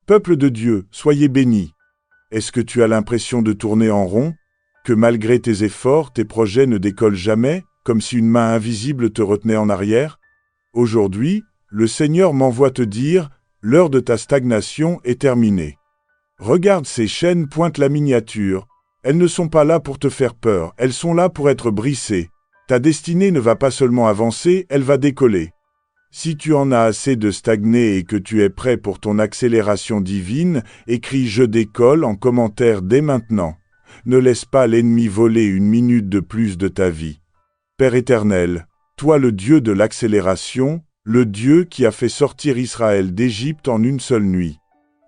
Peuple de Dieu, soyez bénis. Est-ce que tu as l'impression de tourner en rond? Que malgré tes efforts, tes projets ne décollent jamais, comme si une main invisible te retenait en arrière? Aujourd'hui, le Seigneur m'envoie te dire, l'heure de ta stagnation est terminée. Regarde ces chaînes, pointe la miniature. Elles ne sont pas là pour te faire peur, elles sont là pour être brisées. Ta destinée ne va pas seulement avancer, elle va décoller. Si tu en as assez de stagner et que tu es prêt pour ton accélération divine, écris « Je décolle » en commentaire dès maintenant. Ne laisse pas l'ennemi voler une minute de plus de ta vie. Père éternel, toi le Dieu de l'accélération, le Dieu qui a fait sortir Israël d'Égypte en une seule nuit.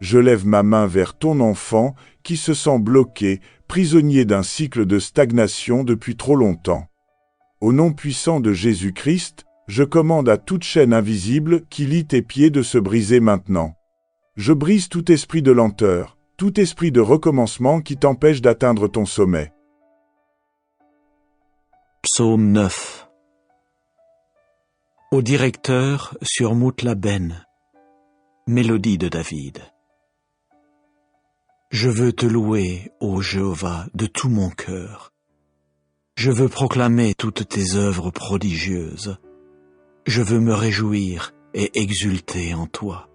Je lève ma main vers ton enfant qui se sent bloqué, prisonnier d'un cycle de stagnation depuis trop longtemps. Au nom puissant de Jésus-Christ, je commande à toute chaîne invisible qui lie tes pieds de se briser maintenant. Je brise tout esprit de lenteur, tout esprit de recommencement qui t'empêche d'atteindre ton sommet. Psaume 9. Au directeur sur Moutlaben. Mélodie de David. Je veux te louer, ô Jéhovah, de tout mon cœur. Je veux proclamer toutes tes œuvres prodigieuses. Je veux me réjouir et exulter en toi.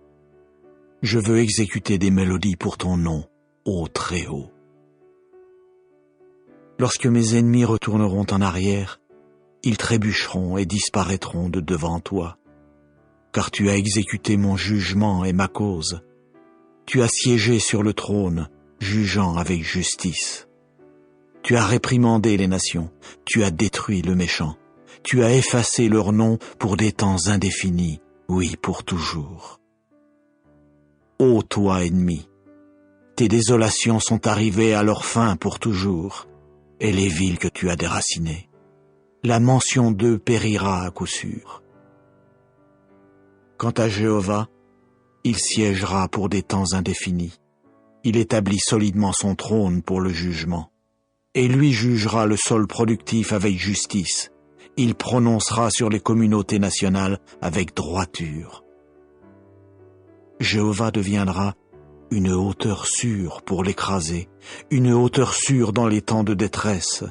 Je veux exécuter des mélodies pour ton nom, ô Très-Haut. Lorsque mes ennemis retourneront en arrière, ils trébucheront et disparaîtront de devant toi. Car tu as exécuté mon jugement et ma cause. Tu as siégé sur le trône, jugeant avec justice. Tu as réprimandé les nations, tu as détruit le méchant. Tu as effacé leur nom pour des temps indéfinis, oui, pour toujours. Ô toi, ennemi, tes désolations sont arrivées à leur fin pour toujours, et les villes que tu as déracinées. La mention d'eux périra à coup sûr. Quant à Jéhovah, il siégera pour des temps indéfinis. Il établit solidement son trône pour le jugement. Et lui jugera le sol productif avec justice. Il prononcera sur les communautés nationales avec droiture. Jéhovah deviendra une hauteur sûre pour l'écraser, une hauteur sûre dans les temps de détresse.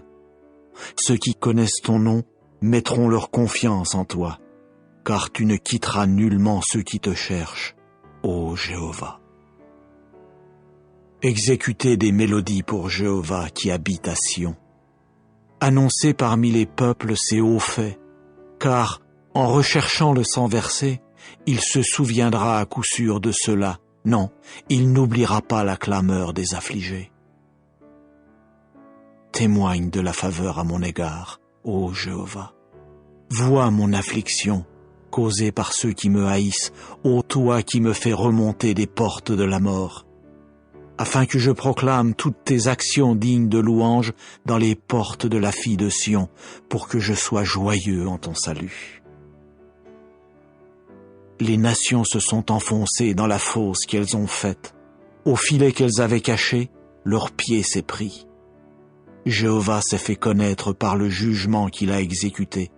Ceux qui connaissent ton nom mettront leur confiance en toi, car tu ne quitteras nullement ceux qui te cherchent, ô Jéhovah. Exécutez des mélodies pour Jéhovah qui habite à Sion. Annoncez parmi les peuples ses hauts faits, car, en recherchant le sang versé, il se souviendra à coup sûr de cela. Non, il n'oubliera pas la clameur des affligés. Témoigne de la faveur à mon égard, ô Jéhovah. Vois mon affliction, causée par ceux qui me haïssent, ô toi qui me fais remonter des portes de la mort, afin que je proclame toutes tes actions dignes de louange dans les portes de la fille de Sion, pour que je sois joyeux en ton salut. Les nations se sont enfoncées dans la fosse qu'elles ont faite. Au filet qu'elles avaient caché, leur pied s'est pris. Jéhovah s'est fait connaître par le jugement qu'il a exécuté.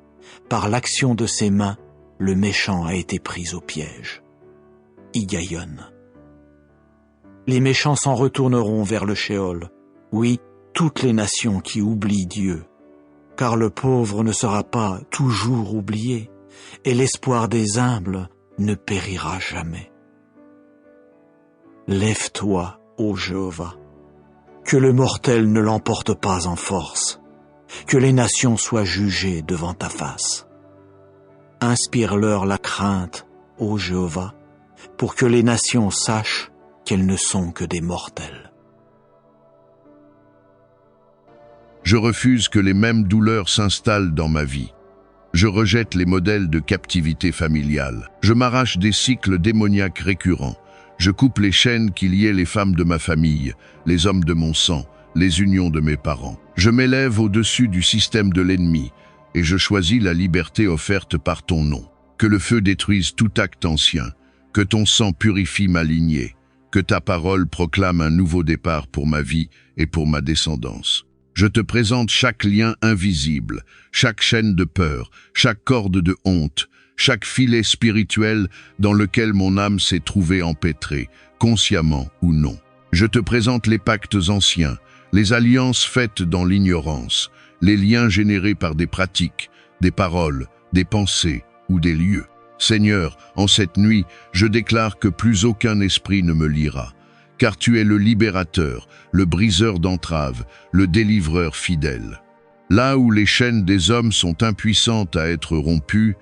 Par l'action de ses mains, le méchant a été pris au piège. Higayon. Les méchants s'en retourneront vers le Sheol. Oui, toutes les nations qui oublient Dieu. Car le pauvre ne sera pas toujours oublié, et l'espoir des humbles ne périra jamais. Lève-toi, ô Jéhovah, que le mortel ne l'emporte pas en force, que les nations soient jugées devant ta face. Inspire-leur la crainte, ô Jéhovah, pour que les nations sachent qu'elles ne sont que des mortels. Je refuse que les mêmes douleurs s'installent dans ma vie. Je rejette les modèles de captivité familiale. Je m'arrache des cycles démoniaques récurrents. Je coupe les chaînes qui liaient les femmes de ma famille, les hommes de mon sang, les unions de mes parents. Je m'élève au-dessus du système de l'ennemi et je choisis la liberté offerte par ton nom. Que le feu détruise tout acte ancien, que ton sang purifie ma lignée, que ta parole proclame un nouveau départ pour ma vie et pour ma descendance. Je te présente chaque lien invisible, chaque chaîne de peur, chaque corde de honte, chaque filet spirituel dans lequel mon âme s'est trouvée empêtrée. consciemment ou non. Je te présente les pactes anciens, les alliances faites dans l'ignorance, les liens générés par des pratiques, des paroles, des pensées ou des lieux. Seigneur, en cette nuit, je déclare que plus aucun esprit ne me liera, car tu es le libérateur, le briseur d'entraves, le délivreur fidèle. Là où les chaînes des hommes sont impuissantes à être rompues,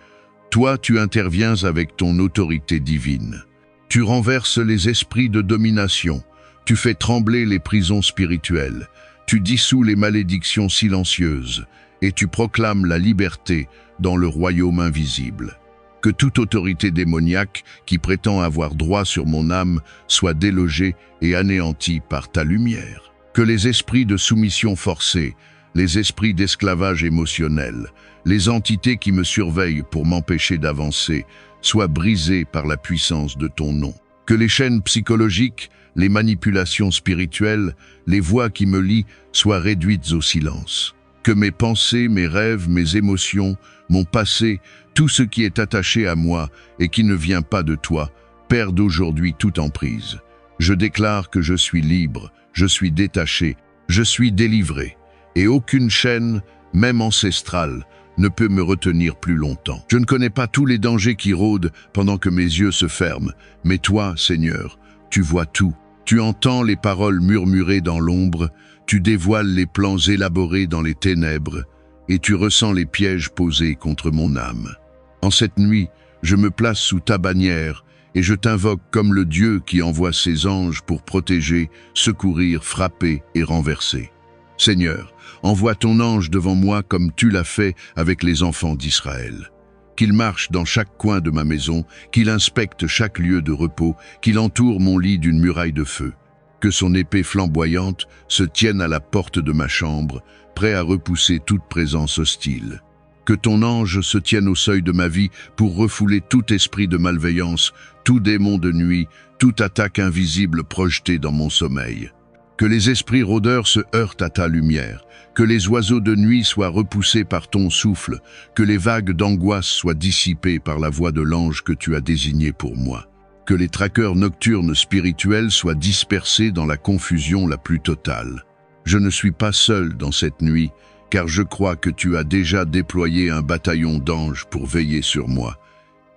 toi tu interviens avec ton autorité divine. Tu renverses les esprits de domination, tu fais trembler les prisons spirituelles, tu dissous les malédictions silencieuses, et tu proclames la liberté dans le royaume invisible. Que toute autorité démoniaque qui prétend avoir droit sur mon âme soit délogée et anéantie par ta lumière. Que les esprits de soumission forcée, les esprits d'esclavage émotionnel, les entités qui me surveillent pour m'empêcher d'avancer, soient brisés par la puissance de ton nom. Que les chaînes psychologiques, les manipulations spirituelles, les voix qui me lient soient réduites au silence. Que mes pensées, mes rêves, mes émotions, mon passé, tout ce qui est attaché à moi et qui ne vient pas de toi, perde aujourd'hui toute emprise. Je déclare que je suis libre, je suis détaché, je suis délivré, et aucune chaîne, même ancestrale, ne peut me retenir plus longtemps. Je ne connais pas tous les dangers qui rôdent pendant que mes yeux se ferment, mais toi, Seigneur, tu vois tout. Tu entends les paroles murmurées dans l'ombre, tu dévoiles les plans élaborés dans les ténèbres, et tu ressens les pièges posés contre mon âme. En cette nuit, je me place sous ta bannière, et je t'invoque comme le Dieu qui envoie ses anges pour protéger, secourir, frapper et renverser. Seigneur, envoie ton ange devant moi comme tu l'as fait avec les enfants d'Israël. Qu'il marche dans chaque coin de ma maison, qu'il inspecte chaque lieu de repos, qu'il entoure mon lit d'une muraille de feu. Que son épée flamboyante se tienne à la porte de ma chambre, prêt à repousser toute présence hostile. Que ton ange se tienne au seuil de ma vie pour refouler tout esprit de malveillance, tout démon de nuit, toute attaque invisible projetée dans mon sommeil. Que les esprits rôdeurs se heurtent à ta lumière, que les oiseaux de nuit soient repoussés par ton souffle, que les vagues d'angoisse soient dissipées par la voix de l'ange que tu as désigné pour moi. Que les traqueurs nocturnes spirituels soient dispersés dans la confusion la plus totale. Je ne suis pas seul dans cette nuit, car je crois que tu as déjà déployé un bataillon d'anges pour veiller sur moi.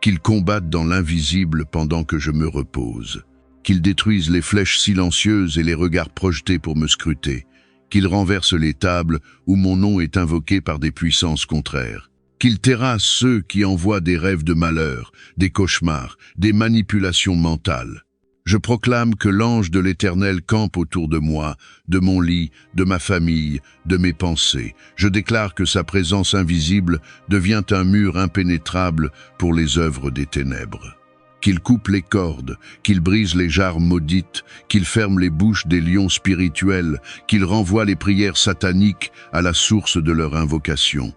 Qu'ils combattent dans l'invisible pendant que je me repose. Qu'ils détruisent les flèches silencieuses et les regards projetés pour me scruter. Qu'ils renversent les tables où mon nom est invoqué par des puissances contraires. Qu'ils terrassent ceux qui envoient des rêves de malheur, des cauchemars, des manipulations mentales. Je proclame que l'ange de l'Éternel campe autour de moi, de mon lit, de ma famille, de mes pensées. Je déclare que sa présence invisible devient un mur impénétrable pour les œuvres des ténèbres. Qu'il coupe les cordes, qu'il brise les jarres maudites, qu'il ferme les bouches des lions spirituels, qu'il renvoie les prières sataniques à la source de leur invocation.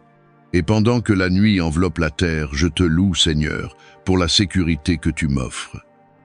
Et pendant que la nuit enveloppe la terre, je te loue, Seigneur, pour la sécurité que tu m'offres.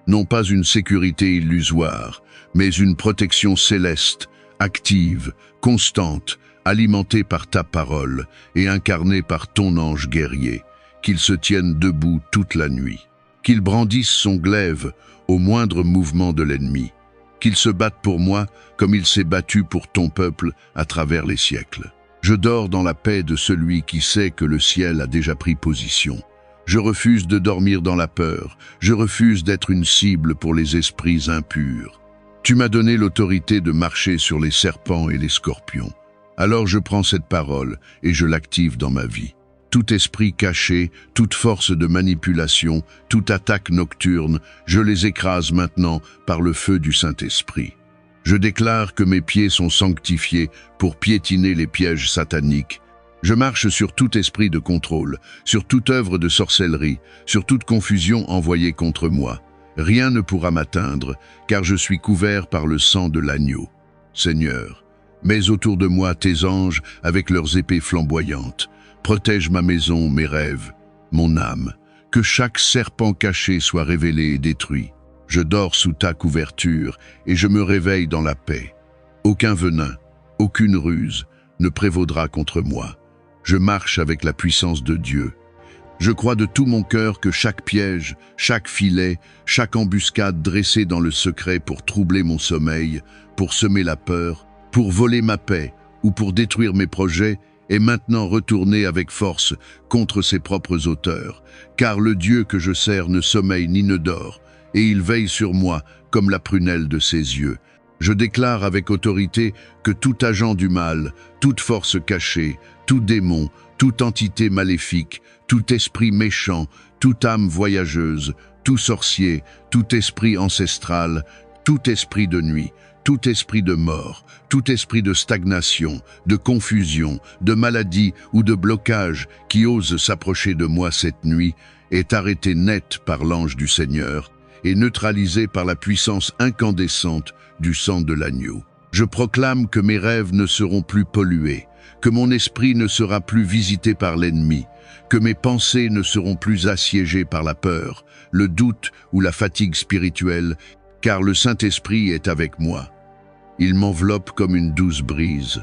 Non pas une sécurité illusoire, mais une protection céleste, active, constante, alimentée par ta parole et incarnée par ton ange guerrier, qu'il se tienne debout toute la nuit, qu'il brandisse son glaive au moindre mouvement de l'ennemi, qu'il se batte pour moi comme il s'est battu pour ton peuple à travers les siècles. Je dors dans la paix de celui qui sait que le ciel a déjà pris position. Je refuse de dormir dans la peur, je refuse d'être une cible pour les esprits impurs. Tu m'as donné l'autorité de marcher sur les serpents et les scorpions. Alors je prends cette parole et je l'active dans ma vie. Tout esprit caché, toute force de manipulation, toute attaque nocturne, je les écrase maintenant par le feu du Saint-Esprit. Je déclare que mes pieds sont sanctifiés pour piétiner les pièges sataniques. Je marche sur tout esprit de contrôle, sur toute œuvre de sorcellerie, sur toute confusion envoyée contre moi. Rien ne pourra m'atteindre, car je suis couvert par le sang de l'agneau. Seigneur, mets autour de moi tes anges avec leurs épées flamboyantes. Protège ma maison, mes rêves, mon âme. Que chaque serpent caché soit révélé et détruit. Je dors sous ta couverture et je me réveille dans la paix. Aucun venin, aucune ruse ne prévaudra contre moi. Je marche avec la puissance de Dieu. Je crois de tout mon cœur que chaque piège, chaque filet, chaque embuscade dressée dans le secret pour troubler mon sommeil, pour semer la peur, pour voler ma paix ou pour détruire mes projets est maintenant retourné avec force contre ses propres auteurs, car le Dieu que je sers ne sommeille ni ne dort, et il veille sur moi comme la prunelle de ses yeux. Je déclare avec autorité que tout agent du mal, toute force cachée, tout démon, toute entité maléfique, tout esprit méchant, toute âme voyageuse, tout sorcier, tout esprit ancestral, tout esprit de nuit, tout esprit de mort, tout esprit de stagnation, de confusion, de maladie ou de blocage qui ose s'approcher de moi cette nuit est arrêté net par l'ange du Seigneur et neutralisé par la puissance incandescente du sang de l'agneau. Je proclame que mes rêves ne seront plus pollués, que mon esprit ne sera plus visité par l'ennemi, que mes pensées ne seront plus assiégées par la peur, le doute ou la fatigue spirituelle, car le Saint-Esprit est avec moi. Il m'enveloppe comme une douce brise.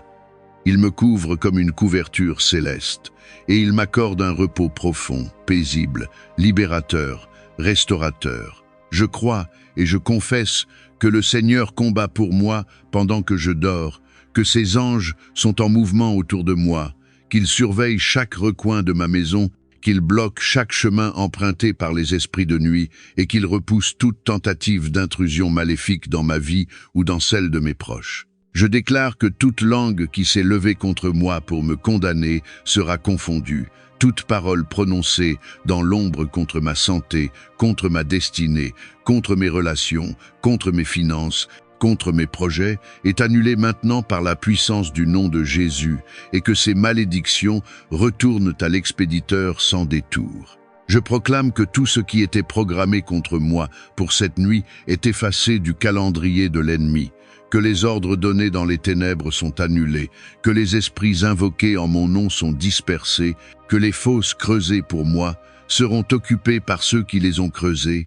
Il me couvre comme une couverture céleste, et il m'accorde un repos profond, paisible, libérateur, restaurateur. Je crois et je confesse que le Seigneur combat pour moi pendant que je dors, que ses anges sont en mouvement autour de moi, qu'ils surveillent chaque recoin de ma maison, qu'ils bloquent chaque chemin emprunté par les esprits de nuit et qu'ils repoussent toute tentative d'intrusion maléfique dans ma vie ou dans celle de mes proches. Je déclare que toute langue qui s'est levée contre moi pour me condamner sera confondue, toute parole prononcée dans l'ombre contre ma santé, contre ma destinée, contre mes relations, contre mes finances, contre mes projets, est annulée maintenant par la puissance du nom de Jésus et que ces malédictions retournent à l'expéditeur sans détour. Je proclame que tout ce qui était programmé contre moi pour cette nuit est effacé du calendrier de l'ennemi, que les ordres donnés dans les ténèbres sont annulés, que les esprits invoqués en mon nom sont dispersés, que les fosses creusées pour moi seront occupées par ceux qui les ont creusées.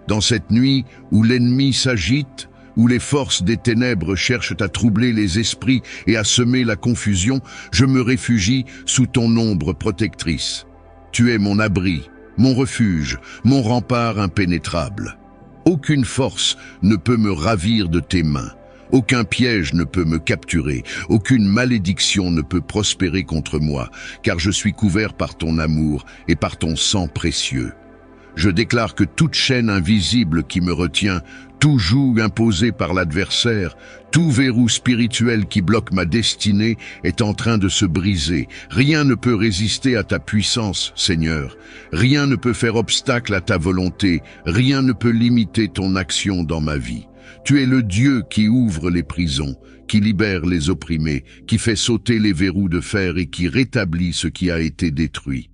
Dans cette nuit où l'ennemi s'agite, où les forces des ténèbres cherchent à troubler les esprits et à semer la confusion, je me réfugie sous ton ombre protectrice. Tu es mon abri, mon refuge, mon rempart impénétrable. Aucune force ne peut me ravir de tes mains. Aucun piège ne peut me capturer, aucune malédiction ne peut prospérer contre moi, car je suis couvert par ton amour et par ton sang précieux. Je déclare que toute chaîne invisible qui me retient, tout joug imposé par l'adversaire, tout verrou spirituel qui bloque ma destinée est en train de se briser. Rien ne peut résister à ta puissance, Seigneur. Rien ne peut faire obstacle à ta volonté. Rien ne peut limiter ton action dans ma vie. Tu es le Dieu qui ouvre les prisons, qui libère les opprimés, qui fait sauter les verrous de fer et qui rétablit ce qui a été détruit.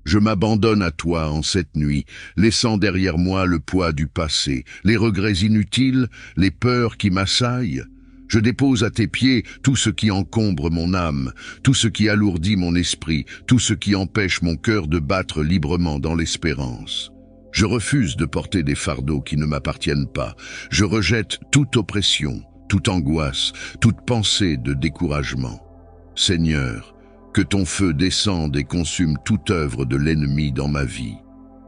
Je m'abandonne à toi en cette nuit, laissant derrière moi le poids du passé, les regrets inutiles, les peurs qui m'assaillent. Je dépose à tes pieds tout ce qui encombre mon âme, tout ce qui alourdit mon esprit, tout ce qui empêche mon cœur de battre librement dans l'espérance. Je refuse de porter des fardeaux qui ne m'appartiennent pas. Je rejette toute oppression, toute angoisse, toute pensée de découragement. Seigneur, que ton feu descende et consume toute œuvre de l'ennemi dans ma vie.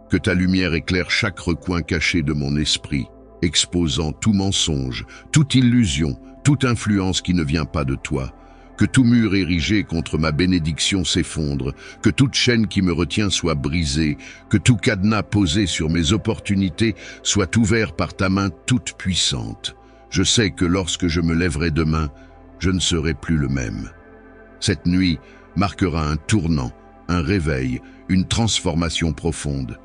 Que ta lumière éclaire chaque recoin caché de mon esprit, exposant tout mensonge, toute illusion, toute influence qui ne vient pas de toi. Que tout mur érigé contre ma bénédiction s'effondre, que toute chaîne qui me retient soit brisée, que tout cadenas posé sur mes opportunités soit ouvert par ta main toute puissante. Je sais que lorsque je me lèverai demain, je ne serai plus le même. Cette nuit marquera un tournant, un réveil, une transformation profonde.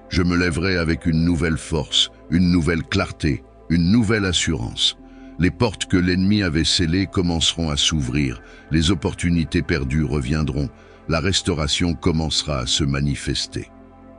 Je me lèverai avec une nouvelle force, une nouvelle clarté, une nouvelle assurance. Les portes que l'ennemi avait scellées commenceront à s'ouvrir, les opportunités perdues reviendront, la restauration commencera à se manifester.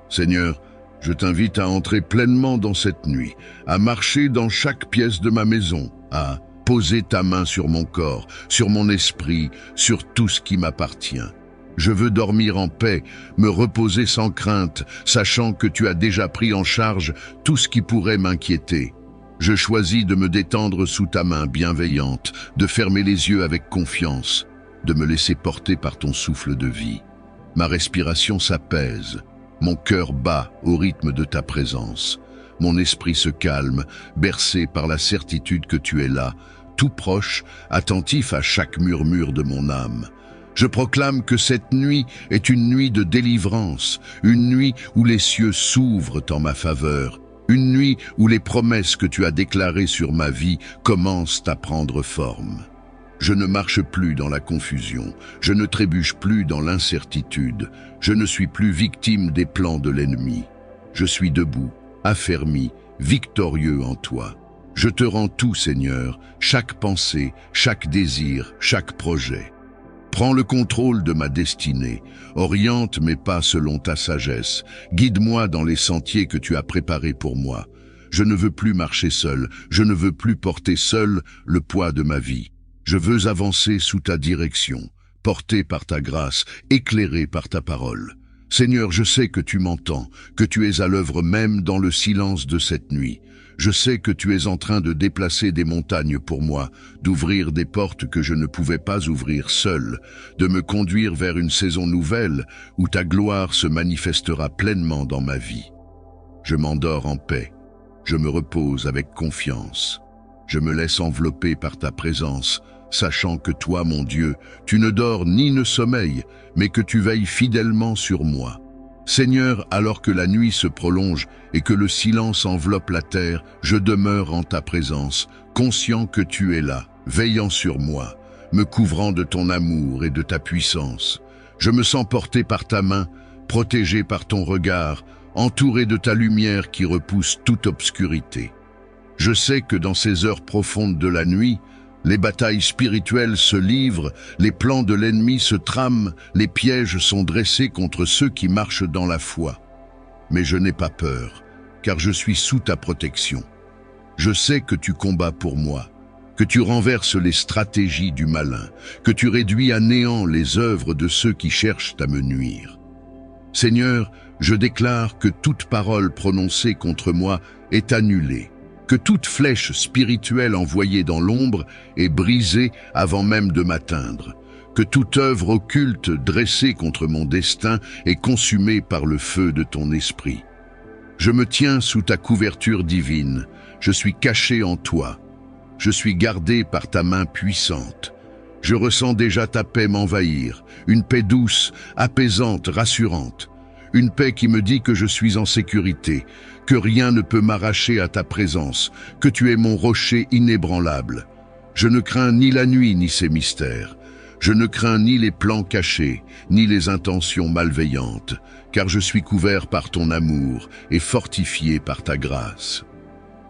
Seigneur, je t'invite à entrer pleinement dans cette nuit, à marcher dans chaque pièce de ma maison, à poser ta main sur mon corps, sur mon esprit, sur tout ce qui m'appartient. Je veux dormir en paix, me reposer sans crainte, sachant que tu as déjà pris en charge tout ce qui pourrait m'inquiéter. Je choisis de me détendre sous ta main bienveillante, de fermer les yeux avec confiance, de me laisser porter par ton souffle de vie. Ma respiration s'apaise, Mon cœur bat au rythme de ta présence. Mon esprit se calme, bercé par la certitude que tu es là, tout proche, attentif à chaque murmure de mon âme. Je proclame que cette nuit est une nuit de délivrance, une nuit où les cieux s'ouvrent en ma faveur, une nuit où les promesses que tu as déclarées sur ma vie commencent à prendre forme. Je ne marche plus dans la confusion, je ne trébuche plus dans l'incertitude, je ne suis plus victime des plans de l'ennemi. Je suis debout, affermi, victorieux en toi. Je te rends tout, Seigneur, chaque pensée, chaque désir, chaque projet. Prends le contrôle de ma destinée, oriente mes pas selon ta sagesse, guide-moi dans les sentiers que tu as préparés pour moi. Je ne veux plus marcher seul, je ne veux plus porter seul le poids de ma vie. Je veux avancer sous ta direction, porté par ta grâce, éclairé par ta parole. Seigneur, je sais que tu m'entends, que tu es à l'œuvre même dans le silence de cette nuit. Je sais que tu es en train de déplacer des montagnes pour moi, d'ouvrir des portes que je ne pouvais pas ouvrir seul, de me conduire vers une saison nouvelle où ta gloire se manifestera pleinement dans ma vie. Je m'endors en paix, je me repose avec confiance. Je me laisse envelopper par ta présence, sachant que toi, mon Dieu, tu ne dors ni ne sommeilles, mais que tu veilles fidèlement sur moi. Seigneur, alors que la nuit se prolonge et que le silence enveloppe la terre, je demeure en ta présence, conscient que tu es là, veillant sur moi, me couvrant de ton amour et de ta puissance. Je me sens porté par ta main, protégé par ton regard, entouré de ta lumière qui repousse toute obscurité. Je sais que dans ces heures profondes de la nuit, les batailles spirituelles se livrent, les plans de l'ennemi se trament, les pièges sont dressés contre ceux qui marchent dans la foi. Mais je n'ai pas peur, car je suis sous ta protection. Je sais que tu combats pour moi, que tu renverses les stratégies du malin, que tu réduis à néant les œuvres de ceux qui cherchent à me nuire. Seigneur, je déclare que toute parole prononcée contre moi est annulée, que toute flèche spirituelle envoyée dans l'ombre est brisée avant même de m'atteindre, que toute œuvre occulte dressée contre mon destin est consumée par le feu de ton esprit. Je me tiens sous ta couverture divine, je suis caché en toi, je suis gardé par ta main puissante. Je ressens déjà ta paix m'envahir, une paix douce, apaisante, rassurante. Une paix qui me dit que je suis en sécurité, que rien ne peut m'arracher à ta présence, que tu es mon rocher inébranlable. Je ne crains ni la nuit ni ses mystères. Je ne crains ni les plans cachés, ni les intentions malveillantes, car je suis couvert par ton amour et fortifié par ta grâce.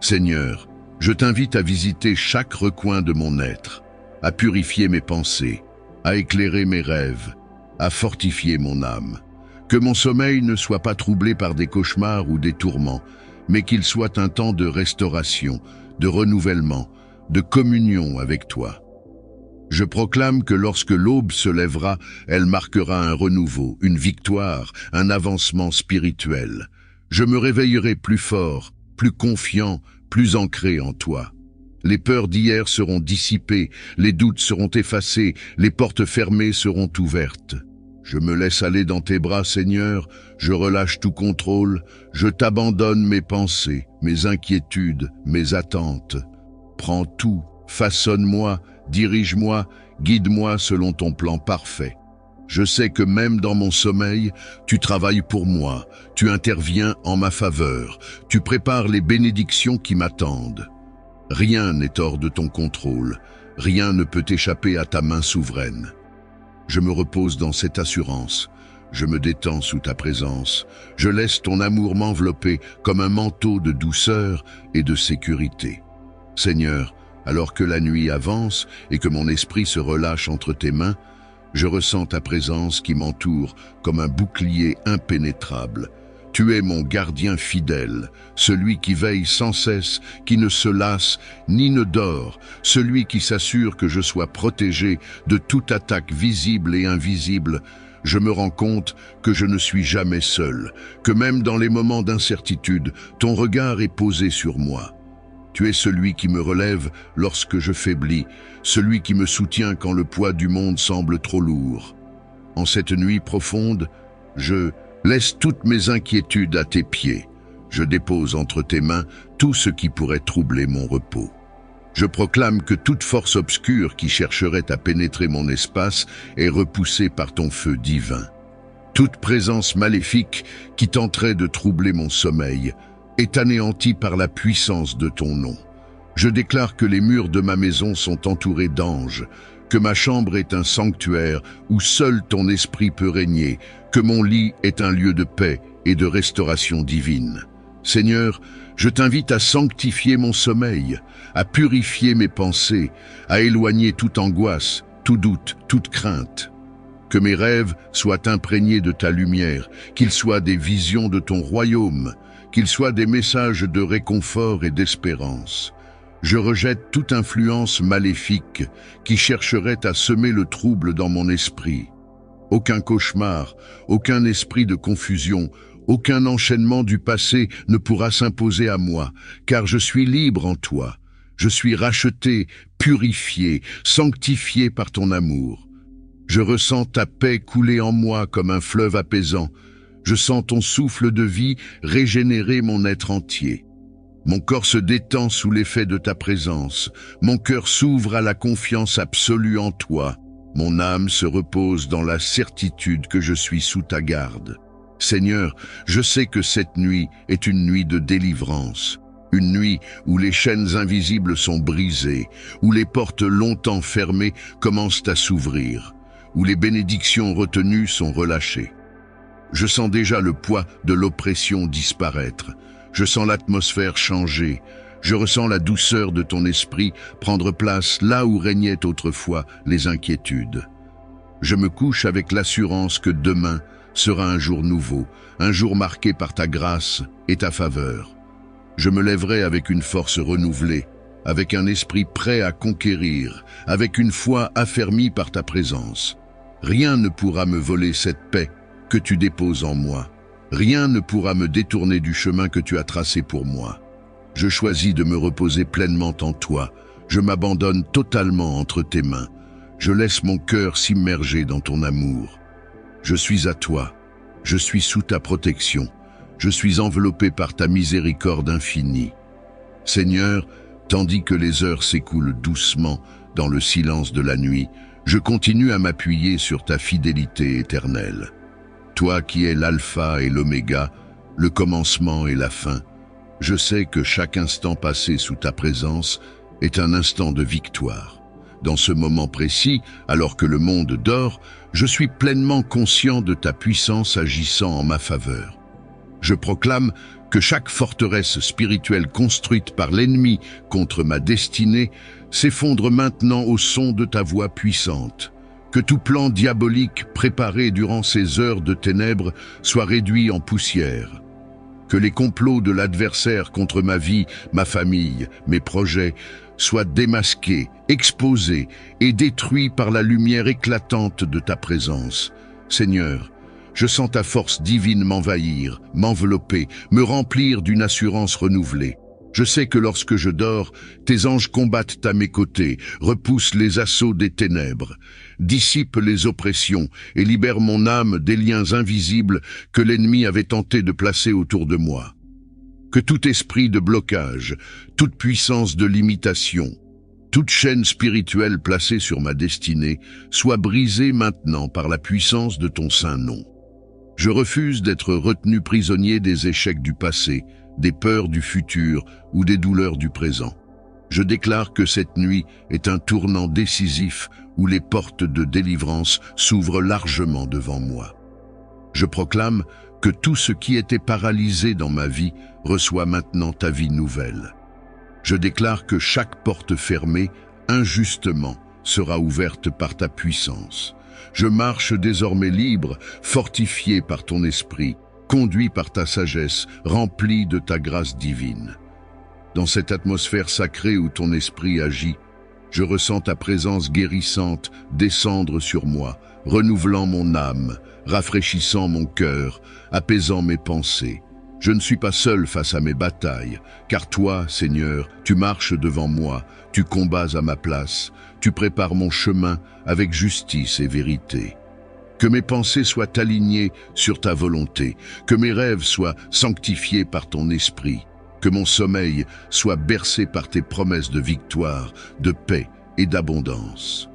Seigneur, je t'invite à visiter chaque recoin de mon être, à purifier mes pensées, à éclairer mes rêves, à fortifier mon âme. Que mon sommeil ne soit pas troublé par des cauchemars ou des tourments, mais qu'il soit un temps de restauration, de renouvellement, de communion avec toi. Je proclame que lorsque l'aube se lèvera, elle marquera un renouveau, une victoire, un avancement spirituel. Je me réveillerai plus fort, plus confiant, plus ancré en toi. Les peurs d'hier seront dissipées, les doutes seront effacés, les portes fermées seront ouvertes. Je me laisse aller dans tes bras, Seigneur, je relâche tout contrôle, je t'abandonne mes pensées, mes inquiétudes, mes attentes. Prends tout, façonne-moi, dirige-moi, guide-moi selon ton plan parfait. Je sais que même dans mon sommeil, tu travailles pour moi, tu interviens en ma faveur, tu prépares les bénédictions qui m'attendent. Rien n'est hors de ton contrôle, rien ne peut échapper à ta main souveraine. Je me repose dans cette assurance, je me détends sous ta présence, je laisse ton amour m'envelopper comme un manteau de douceur et de sécurité. Seigneur, alors que la nuit avance et que mon esprit se relâche entre tes mains, je ressens ta présence qui m'entoure comme un bouclier impénétrable. Tu es mon gardien fidèle, celui qui veille sans cesse, qui ne se lasse ni ne dort, celui qui s'assure que je sois protégé de toute attaque visible et invisible. Je me rends compte que je ne suis jamais seul, que même dans les moments d'incertitude, ton regard est posé sur moi. Tu es celui qui me relève lorsque je faiblis, celui qui me soutient quand le poids du monde semble trop lourd. En cette nuit profonde, je Laisse toutes mes inquiétudes à tes pieds. Je dépose entre tes mains tout ce qui pourrait troubler mon repos. Je proclame que toute force obscure qui chercherait à pénétrer mon espace est repoussée par ton feu divin. Toute présence maléfique qui tenterait de troubler mon sommeil est anéantie par la puissance de ton nom. Je déclare que les murs de ma maison sont entourés d'anges, que ma chambre est un sanctuaire où seul ton esprit peut régner, que mon lit est un lieu de paix et de restauration divine. Seigneur, je t'invite à sanctifier mon sommeil, à purifier mes pensées, à éloigner toute angoisse, tout doute, toute crainte. Que mes rêves soient imprégnés de ta lumière, qu'ils soient des visions de ton royaume, qu'ils soient des messages de réconfort et d'espérance. Je rejette toute influence maléfique qui chercherait à semer le trouble dans mon esprit. Aucun cauchemar, aucun esprit de confusion, aucun enchaînement du passé ne pourra s'imposer à moi, car je suis libre en toi. Je suis racheté, purifié, sanctifié par ton amour. Je ressens ta paix couler en moi comme un fleuve apaisant. Je sens ton souffle de vie régénérer mon être entier. Mon corps se détend sous l'effet de ta présence. Mon cœur s'ouvre à la confiance absolue en toi. Mon âme se repose dans la certitude que je suis sous ta garde. Seigneur, je sais que cette nuit est une nuit de délivrance. Une nuit où les chaînes invisibles sont brisées, où les portes longtemps fermées commencent à s'ouvrir, où les bénédictions retenues sont relâchées. Je sens déjà le poids de l'oppression disparaître. Je sens l'atmosphère changer. Je ressens la douceur de ton esprit prendre place là où régnaient autrefois les inquiétudes. Je me couche avec l'assurance que demain sera un jour nouveau, un jour marqué par ta grâce et ta faveur. Je me lèverai avec une force renouvelée, avec un esprit prêt à conquérir, avec une foi affermie par ta présence. Rien ne pourra me voler cette paix que tu déposes en moi. Rien ne pourra me détourner du chemin que tu as tracé pour moi. Je choisis de me reposer pleinement en toi. Je m'abandonne totalement entre tes mains. Je laisse mon cœur s'immerger dans ton amour. Je suis à toi. Je suis sous ta protection. Je suis enveloppé par ta miséricorde infinie. Seigneur, tandis que les heures s'écoulent doucement dans le silence de la nuit, je continue à m'appuyer sur ta fidélité éternelle. Toi qui es l'alpha et l'oméga, le commencement et la fin, je sais que chaque instant passé sous ta présence est un instant de victoire. Dans ce moment précis, alors que le monde dort, je suis pleinement conscient de ta puissance agissant en ma faveur. Je proclame que chaque forteresse spirituelle construite par l'ennemi contre ma destinée s'effondre maintenant au son de ta voix puissante. Que tout plan diabolique préparé durant ces heures de ténèbres soit réduit en poussière. Que les complots de l'adversaire contre ma vie, ma famille, mes projets soient démasqués, exposés et détruits par la lumière éclatante de ta présence. Seigneur, je sens ta force divine m'envahir, m'envelopper, me remplir d'une assurance renouvelée. Je sais que lorsque je dors, tes anges combattent à mes côtés, repoussent les assauts des ténèbres, dissipent les oppressions et libèrent mon âme des liens invisibles que l'ennemi avait tenté de placer autour de moi. Que tout esprit de blocage, toute puissance de limitation, toute chaîne spirituelle placée sur ma destinée soit brisée maintenant par la puissance de ton saint nom. Je refuse d'être retenu prisonnier des échecs du passé, des peurs du futur ou des douleurs du présent. Je déclare que cette nuit est un tournant décisif où les portes de délivrance s'ouvrent largement devant moi. Je proclame que tout ce qui était paralysé dans ma vie reçoit maintenant ta vie nouvelle. Je déclare que chaque porte fermée, injustement, sera ouverte par ta puissance. Je marche désormais libre, fortifié par ton esprit, conduit par ta sagesse, rempli de ta grâce divine. Dans cette atmosphère sacrée où ton esprit agit, je ressens ta présence guérissante descendre sur moi, renouvelant mon âme, rafraîchissant mon cœur, apaisant mes pensées. Je ne suis pas seul face à mes batailles, car toi, Seigneur, tu marches devant moi, tu combats à ma place, tu prépares mon chemin avec justice et vérité. que mes pensées soient alignées sur ta volonté, que mes rêves soient sanctifiés par ton esprit, que mon sommeil soit bercé par tes promesses de victoire, de paix et d'abondance.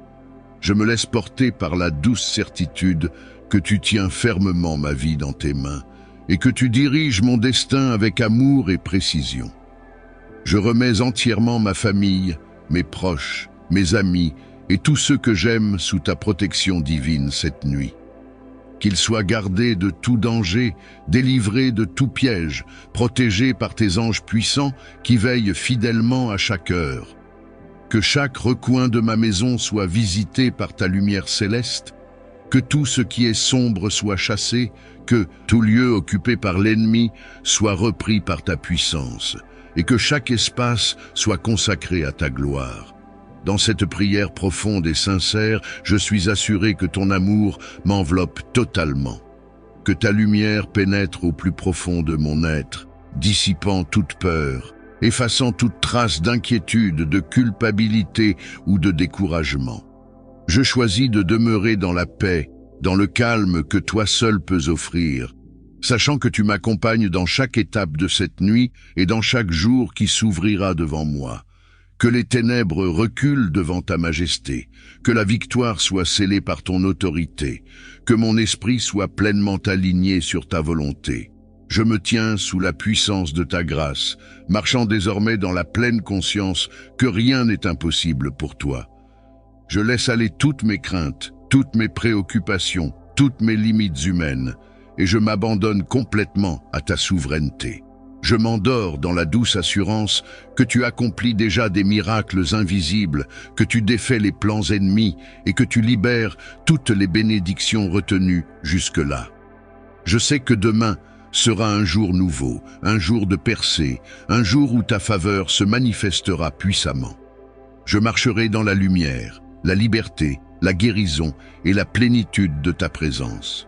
Je me laisse porter par la douce certitude que tu tiens fermement ma vie dans tes mains et que tu diriges mon destin avec amour et précision. Je remets entièrement ma famille, mes proches, mes amis et tous ceux que j'aime sous ta protection divine cette nuit. Qu'ils soient gardés de tout danger, délivrés de tout piège, protégés par tes anges puissants qui veillent fidèlement à chaque heure. Que chaque recoin de ma maison soit visité par ta lumière céleste, que tout ce qui est sombre soit chassé, que tout lieu occupé par l'ennemi soit repris par ta puissance, et que chaque espace soit consacré à ta gloire. Dans cette prière profonde et sincère, je suis assuré que ton amour m'enveloppe totalement, que ta lumière pénètre au plus profond de mon être, dissipant toute peur, effaçant toute trace d'inquiétude, de culpabilité ou de découragement. Je choisis de demeurer dans la paix, dans le calme que toi seul peux offrir, sachant que tu m'accompagnes dans chaque étape de cette nuit et dans chaque jour qui s'ouvrira devant moi. Que les ténèbres reculent devant ta majesté, que la victoire soit scellée par ton autorité, que mon esprit soit pleinement aligné sur ta volonté. Je me tiens sous la puissance de ta grâce, marchant désormais dans la pleine conscience que rien n'est impossible pour toi. Je laisse aller toutes mes craintes, toutes mes préoccupations, toutes mes limites humaines, et je m'abandonne complètement à ta souveraineté. Je m'endors dans la douce assurance que tu accomplis déjà des miracles invisibles, que tu défais les plans ennemis et que tu libères toutes les bénédictions retenues jusque-là. Je sais que demain sera un jour nouveau, un jour de percée, un jour où ta faveur se manifestera puissamment. Je marcherai dans la lumière, la liberté, la guérison et la plénitude de ta présence.